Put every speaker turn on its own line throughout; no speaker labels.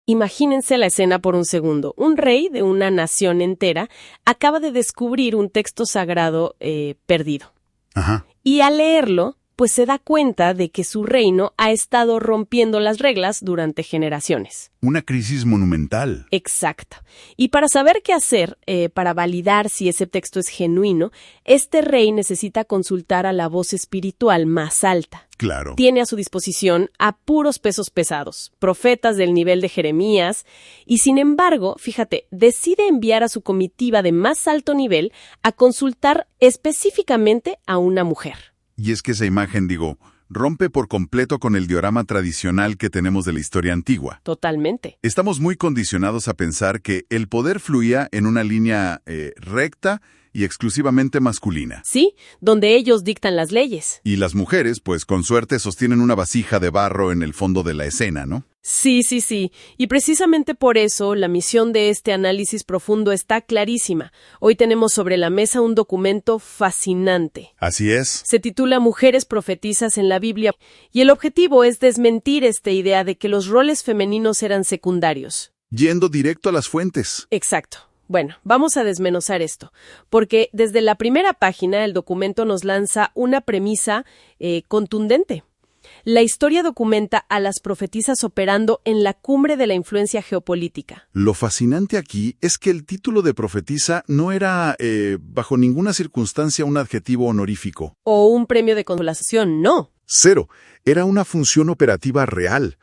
Imagínense la escena por un segundo. Un rey de una nación entera acaba de descubrir un texto sagrado perdido.
Ajá.
Y al leerlo, pues se da cuenta de que su reino ha estado rompiendo las reglas durante generaciones.
Una crisis monumental.
Exacto. Y para saber qué hacer, para validar si ese texto es genuino, este rey necesita consultar a la voz espiritual más alta.
Claro.
Tiene a su disposición a puros pesos pesados, profetas del nivel de Jeremías, y sin embargo, fíjate, decide enviar a su comitiva de más alto nivel a consultar específicamente a una mujer.
Y es que esa imagen, rompe por completo con el diorama tradicional que tenemos de la historia antigua.
Totalmente.
Estamos muy condicionados a pensar que el poder fluía en una línea recta y exclusivamente masculina.
Sí, donde ellos dictan las leyes.
Y las mujeres, pues con suerte, sostienen una vasija de barro en el fondo de la escena, ¿no?
Sí. Y precisamente por eso la misión de este análisis profundo está clarísima. Hoy tenemos sobre la mesa un documento fascinante.
Así es.
Se titula Mujeres profetizas en la Biblia y el objetivo es desmentir esta idea de que los roles femeninos eran secundarios.
Yendo directo a las fuentes.
Exacto. Bueno, vamos a desmenuzar esto, porque desde la primera página el documento nos lanza una premisa contundente. La historia documenta a las profetisas operando en la cumbre de la influencia geopolítica.
Lo fascinante aquí es que el título de profetisa no era, bajo ninguna circunstancia, un adjetivo honorífico.
O un premio de consolación, no.
Cero. Era una función operativa real.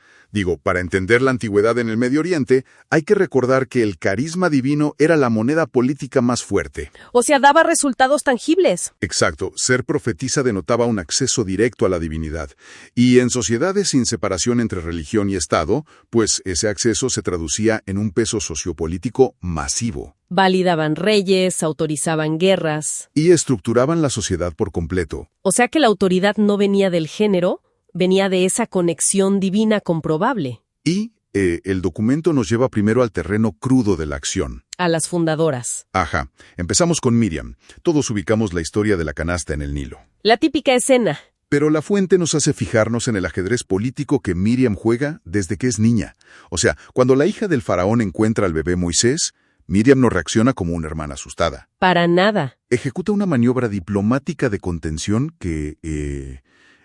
Para entender la antigüedad en el Medio Oriente, hay que recordar que el carisma divino era la moneda política más fuerte.
O sea, daba resultados tangibles.
Exacto. Ser profetisa denotaba un acceso directo a la divinidad. Y en sociedades sin separación entre religión y Estado, pues ese acceso se traducía en un peso sociopolítico masivo.
Validaban reyes, autorizaban guerras.
Y estructuraban la sociedad por completo.
O sea que la autoridad no venía del género, venía de esa conexión divina comprobable.
Y el documento nos lleva primero al terreno crudo de la acción.
A las fundadoras.
Ajá. Empezamos con Miriam. Todos ubicamos la historia de la canasta en el Nilo.
La típica escena.
Pero la fuente nos hace fijarnos en el ajedrez político que Miriam juega desde que es niña. O sea, cuando la hija del faraón encuentra al bebé Moisés, Miriam no reacciona como una hermana asustada.
Para nada.
Ejecuta una maniobra diplomática de contención que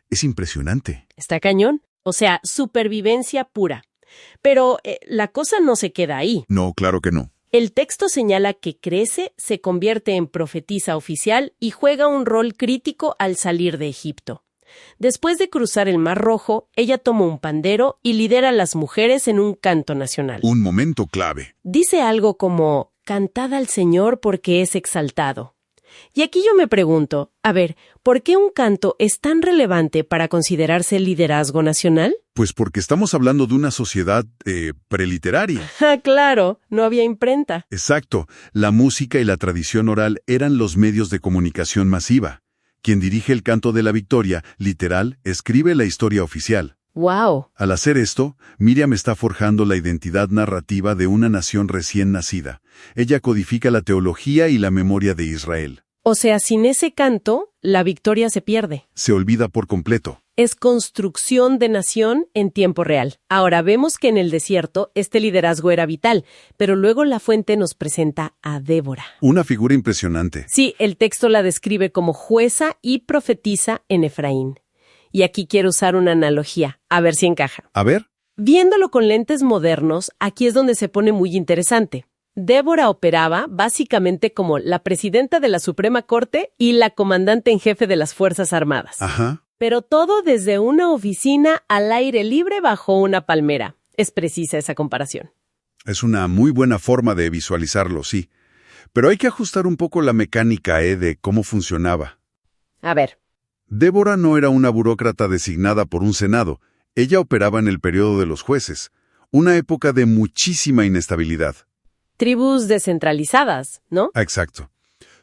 es impresionante.
Está cañón. O sea, supervivencia pura. Pero la cosa no se queda ahí.
No, claro que no.
El texto señala que crece, se convierte en profetisa oficial y juega un rol crítico al salir de Egipto. Después de cruzar el Mar Rojo, ella toma un pandero y lidera a las mujeres en un canto nacional.
Un momento clave.
Dice algo como, cantad al Señor porque es exaltado. Y aquí yo me pregunto, ¿por qué un canto es tan relevante para considerarse liderazgo nacional?
Pues porque estamos hablando de una sociedad preliteraria.
Claro, no había imprenta.
Exacto. La música y la tradición oral eran los medios de comunicación masiva. Quien dirige el canto de la victoria, literal, escribe la historia oficial.
¡Wow!
Al hacer esto, Miriam está forjando la identidad narrativa de una nación recién nacida. Ella codifica la teología y la memoria de Israel.
O sea, sin ese canto, la victoria se pierde.
Se olvida por completo.
Es construcción de nación en tiempo real. Ahora vemos que en el desierto este liderazgo era vital, pero luego la fuente nos presenta a Débora.
Una figura impresionante.
Sí, el texto la describe como jueza y profetisa en Efraín. Y aquí quiero usar una analogía, a ver si encaja.
A ver.
Viéndolo con lentes modernos, aquí es donde se pone muy interesante. Débora operaba básicamente como la presidenta de la Suprema Corte y la comandante en jefe de las Fuerzas Armadas.
Ajá.
Pero todo desde una oficina al aire libre bajo una palmera. Es precisa esa comparación.
Es una muy buena forma de visualizarlo, sí. Pero hay que ajustar un poco la mecánica, de cómo funcionaba.
A ver.
Débora no era una burócrata designada por un senado. Ella operaba en el periodo de los jueces, una época de muchísima inestabilidad.
Tribus descentralizadas, ¿no?
Exacto.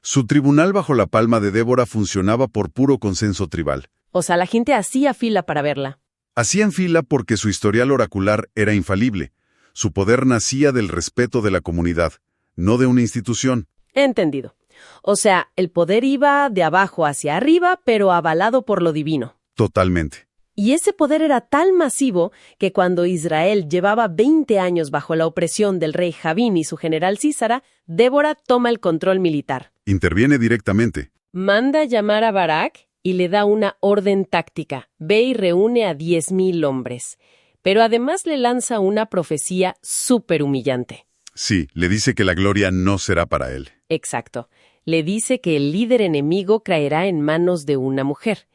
Su tribunal bajo la palma de Débora funcionaba por puro consenso tribal.
O sea, la gente hacía fila para verla.
Hacían fila porque su historial oracular era infalible. Su poder nacía del respeto de la comunidad, no de una institución.
Entendido. O sea, el poder iba de abajo hacia arriba, pero avalado por lo divino.
Totalmente.
Y ese poder era tan masivo que cuando Israel llevaba 20 años bajo la opresión del rey Javín y su general Sísara, Débora toma el control militar.
Interviene directamente.
Manda llamar a Barak y le da una orden táctica. Ve y reúne a 10,000 hombres. Pero además le lanza una profecía súper humillante.
Sí, le dice que la gloria no será para él.
Exacto. Le dice que el líder enemigo caerá en manos de una mujer.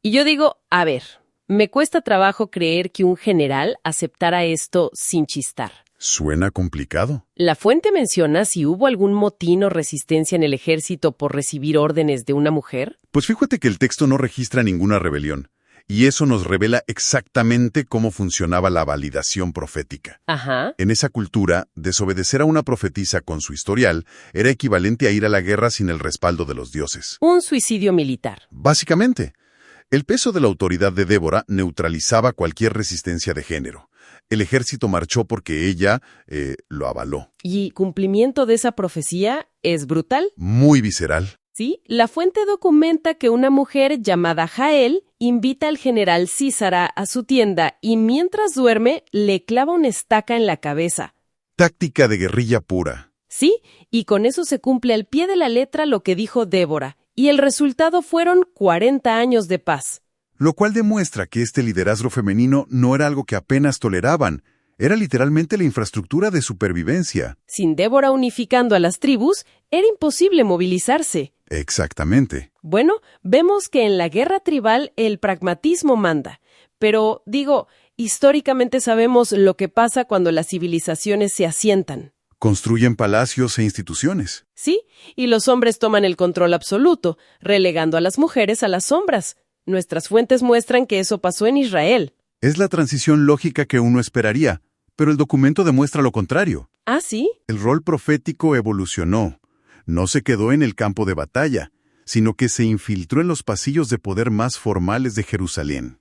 Y yo digo, a ver, me cuesta trabajo creer que un general aceptara esto sin chistar.
Suena complicado.
La fuente menciona si hubo algún motín o resistencia en el ejército por recibir órdenes de una mujer.
Pues fíjate que el texto no registra ninguna rebelión, y eso nos revela exactamente cómo funcionaba la validación profética.
Ajá.
En esa cultura, desobedecer a una profetisa con su historial era equivalente a ir a la guerra sin el respaldo de los dioses.
Un suicidio militar.
Básicamente, el peso de la autoridad de Débora neutralizaba cualquier resistencia de género. El ejército marchó porque ella lo avaló.
¿Y cumplimiento de esa profecía es brutal?
Muy visceral.
Sí, la fuente documenta que una mujer llamada Jael invita al general Sísara a su tienda y mientras duerme le clava una estaca en la cabeza.
Táctica de guerrilla pura.
Sí, y con eso se cumple al pie de la letra lo que dijo Débora, y el resultado fueron 40 años de paz.
Lo cual demuestra que este liderazgo femenino no era algo que apenas toleraban, era literalmente la infraestructura de supervivencia.
Sin Débora unificando a las tribus, era imposible movilizarse.
Exactamente.
Bueno, vemos que en la guerra tribal el pragmatismo manda, pero históricamente sabemos lo que pasa cuando las civilizaciones se asientan.
Construyen palacios e instituciones.
Sí, y los hombres toman el control absoluto, relegando a las mujeres a las sombras. Nuestras fuentes muestran que eso pasó en Israel.
Es la transición lógica que uno esperaría, pero el documento demuestra lo contrario.
¿Ah, sí?
El rol profético evolucionó. No se quedó en el campo de batalla, sino que se infiltró en los pasillos de poder más formales de Jerusalén.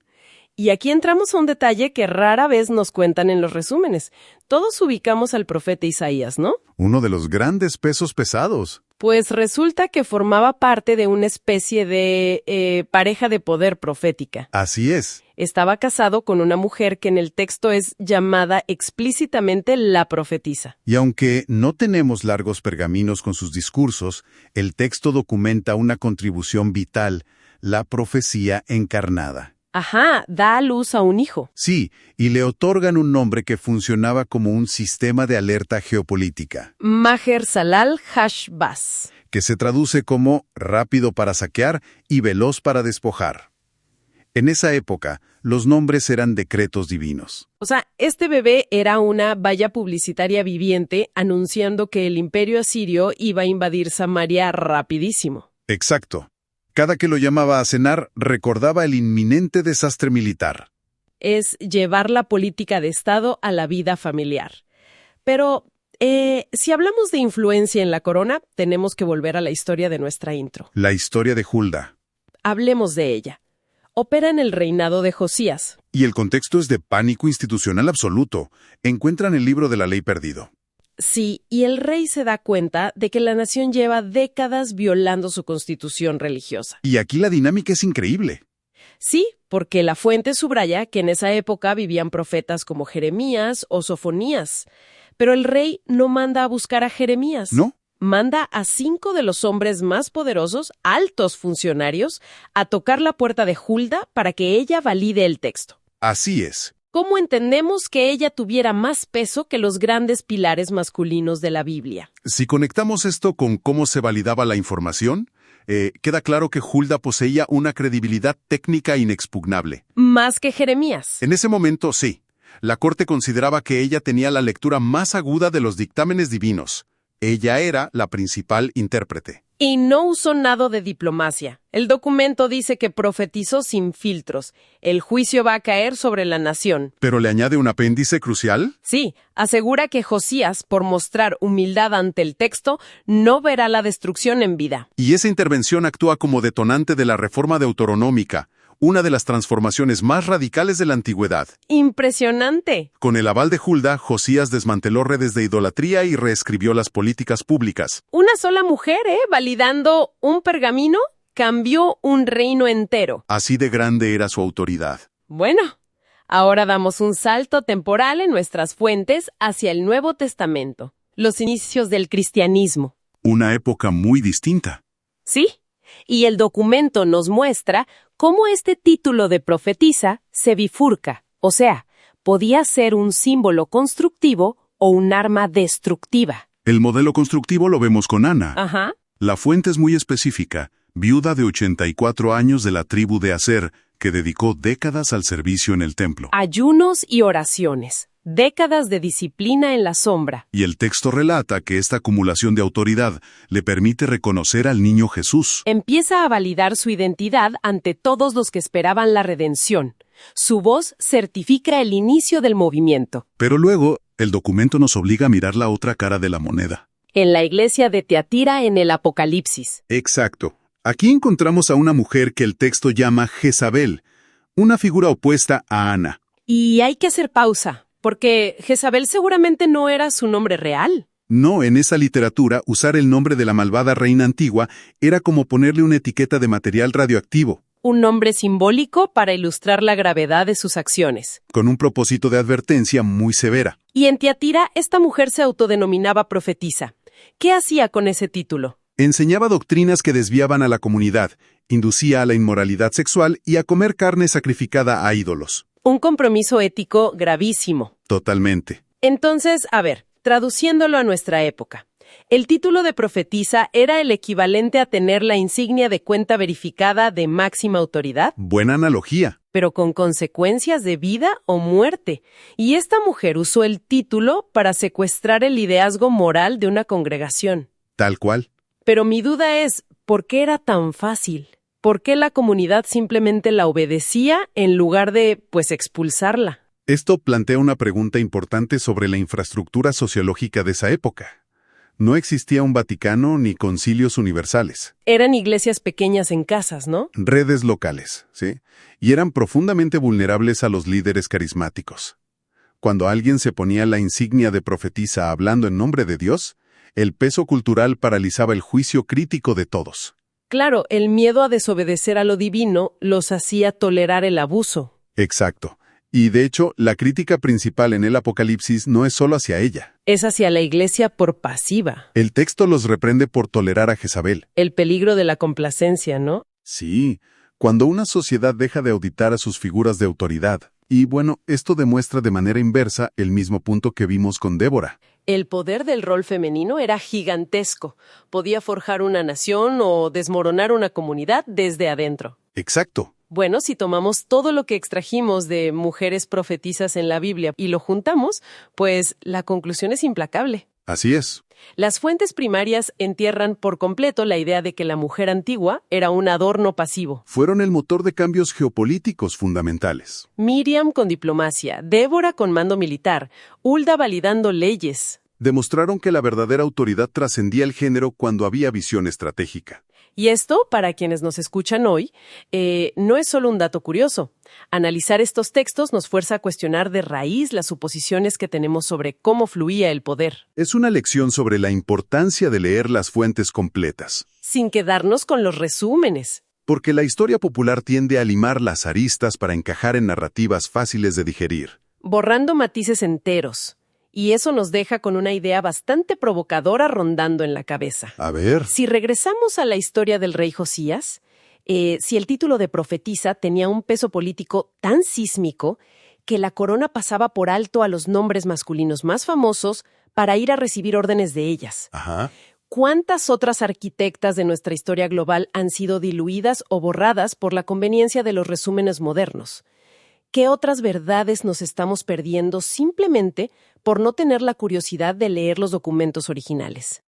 Y aquí entramos a un detalle que rara vez nos cuentan en los resúmenes. Todos ubicamos al profeta Isaías, ¿no?
Uno de los grandes pesos pesados.
Pues resulta que formaba parte de una especie de pareja de poder profética.
Así es.
Estaba casado con una mujer que en el texto es llamada explícitamente la profetisa.
Y aunque no tenemos largos pergaminos con sus discursos, el texto documenta una contribución vital, la profecía encarnada.
Ajá, da a luz a un hijo.
Sí, y le otorgan un nombre que funcionaba como un sistema de alerta geopolítica.
Maher Salal Hashbaz.
Que se traduce como rápido para saquear y veloz para despojar. En esa época, los nombres eran decretos divinos.
O sea, este bebé era una valla publicitaria viviente anunciando que el imperio asirio iba a invadir Samaria rapidísimo.
Exacto. Cada que lo llamaba a cenar, recordaba el inminente desastre militar.
Es llevar la política de Estado a la vida familiar. Pero, si hablamos de influencia en la corona, tenemos que volver a la historia de nuestra intro.
La historia de Hulda.
Hablemos de ella. Opera en el reinado de Josías.
Y el contexto es de pánico institucional absoluto. Encuentran el libro de la ley perdido.
Sí, y el rey se da cuenta de que la nación lleva décadas violando su constitución religiosa.
Y aquí la dinámica es increíble.
Sí, porque la fuente subraya que en esa época vivían profetas como Jeremías o Sofonías. Pero el rey no manda a buscar a Jeremías.
¿No?
Manda a 5 de los hombres más poderosos, altos funcionarios, a tocar la puerta de Hulda para que ella valide el texto.
Así es.
¿Cómo entendemos que ella tuviera más peso que los grandes pilares masculinos de la Biblia?
Si conectamos esto con cómo se validaba la información, queda claro que Hulda poseía una credibilidad técnica inexpugnable.
Más que Jeremías.
En ese momento, sí. La corte consideraba que ella tenía la lectura más aguda de los dictámenes divinos. Ella era la principal intérprete.
Y no usó nada de diplomacia. El documento dice que profetizó sin filtros. El juicio va a caer sobre la nación.
¿Pero le añade un apéndice crucial?
Sí, asegura que Josías, por mostrar humildad ante el texto, no verá la destrucción en vida.
Y esa intervención actúa como detonante de la reforma deuteronómica, una de las transformaciones más radicales de la antigüedad.
¡Impresionante!
Con el aval de Hulda, Josías desmanteló redes de idolatría y reescribió las políticas públicas.
Una sola mujer, validando un pergamino, cambió un reino entero.
Así de grande era su autoridad.
Bueno, ahora damos un salto temporal en nuestras fuentes hacia el Nuevo Testamento, los inicios del cristianismo.
Una época muy distinta.
Sí, y el documento nos muestra cómo este título de profetisa se bifurca, o sea, podía ser un símbolo constructivo o un arma destructiva.
El modelo constructivo lo vemos con Ana.
Ajá.
La fuente es muy específica, viuda de 84 años de la tribu de Aser, que dedicó décadas al servicio en el templo.
Ayunos y oraciones, décadas de disciplina en la sombra.
Y el texto relata que esta acumulación de autoridad le permite reconocer al niño Jesús.
Empieza a validar su identidad ante todos los que esperaban la redención. Su voz certifica el inicio del movimiento.
Pero luego, el documento nos obliga a mirar la otra cara de la moneda.
En la iglesia de Tiatira en el Apocalipsis.
Exacto. Aquí encontramos a una mujer que el texto llama Jezabel, una figura opuesta a Ana.
Y hay que hacer pausa, porque Jezabel seguramente no era su nombre real.
No, en esa literatura, usar el nombre de la malvada reina antigua era como ponerle una etiqueta de material radioactivo.
Un nombre simbólico para ilustrar la gravedad de sus acciones.
Con un propósito de advertencia muy severa.
Y en Tiatira, esta mujer se autodenominaba profetisa. ¿Qué hacía con ese título?
Enseñaba doctrinas que desviaban a la comunidad, inducía a la inmoralidad sexual y a comer carne sacrificada a ídolos.
Un compromiso ético gravísimo.
Totalmente.
Entonces, a ver, traduciéndolo a nuestra época. El título de profetisa era el equivalente a tener la insignia de cuenta verificada de máxima autoridad.
Buena analogía.
Pero con consecuencias de vida o muerte. Y esta mujer usó el título para secuestrar el liderazgo moral de una congregación.
Tal cual.
Pero mi duda es, ¿por qué era tan fácil? ¿Por qué la comunidad simplemente la obedecía en lugar de, expulsarla?
Esto plantea una pregunta importante sobre la infraestructura sociológica de esa época. No existía un Vaticano ni concilios universales.
Eran iglesias pequeñas en casas, ¿no?
Redes locales, ¿sí? Y eran profundamente vulnerables a los líderes carismáticos. Cuando alguien se ponía la insignia de profetisa hablando en nombre de Dios, el peso cultural paralizaba el juicio crítico de todos.
Claro, el miedo a desobedecer a lo divino los hacía tolerar el abuso.
Exacto. Y de hecho, la crítica principal en el Apocalipsis no es solo hacia ella.
Es hacia la iglesia por pasiva.
El texto los reprende por tolerar a Jezabel.
El peligro de la complacencia, ¿no?
Sí, cuando una sociedad deja de auditar a sus figuras de autoridad. Y bueno, esto demuestra de manera inversa el mismo punto que vimos con Débora.
El poder del rol femenino era gigantesco. Podía forjar una nación o desmoronar una comunidad desde adentro.
Exacto.
Bueno, si tomamos todo lo que extrajimos de mujeres profetisas en la Biblia y lo juntamos, pues la conclusión es implacable.
Así es.
Las fuentes primarias entierran por completo la idea de que la mujer antigua era un adorno pasivo.
Fueron el motor de cambios geopolíticos fundamentales.
Miriam con diplomacia, Débora con mando militar, Hulda validando leyes.
Demostraron que la verdadera autoridad trascendía el género cuando había visión estratégica.
Y esto, para quienes nos escuchan hoy, no es solo un dato curioso. Analizar estos textos nos fuerza a cuestionar de raíz las suposiciones que tenemos sobre cómo fluía el poder.
Es una lección sobre la importancia de leer las fuentes completas.
Sin quedarnos con los resúmenes.
Porque la historia popular tiende a limar las aristas para encajar en narrativas fáciles de digerir.
Borrando matices enteros. Y eso nos deja con una idea bastante provocadora rondando en la cabeza.
A ver.
Si regresamos a la historia del rey Josías, si el título de profetisa tenía un peso político tan sísmico que la corona pasaba por alto a los nombres masculinos más famosos para ir a recibir órdenes de ellas.
Ajá.
¿Cuántas otras arquitectas de nuestra historia global han sido diluidas o borradas por la conveniencia de los resúmenes modernos? ¿Qué otras verdades nos estamos perdiendo simplemente por no tener la curiosidad de leer los documentos originales?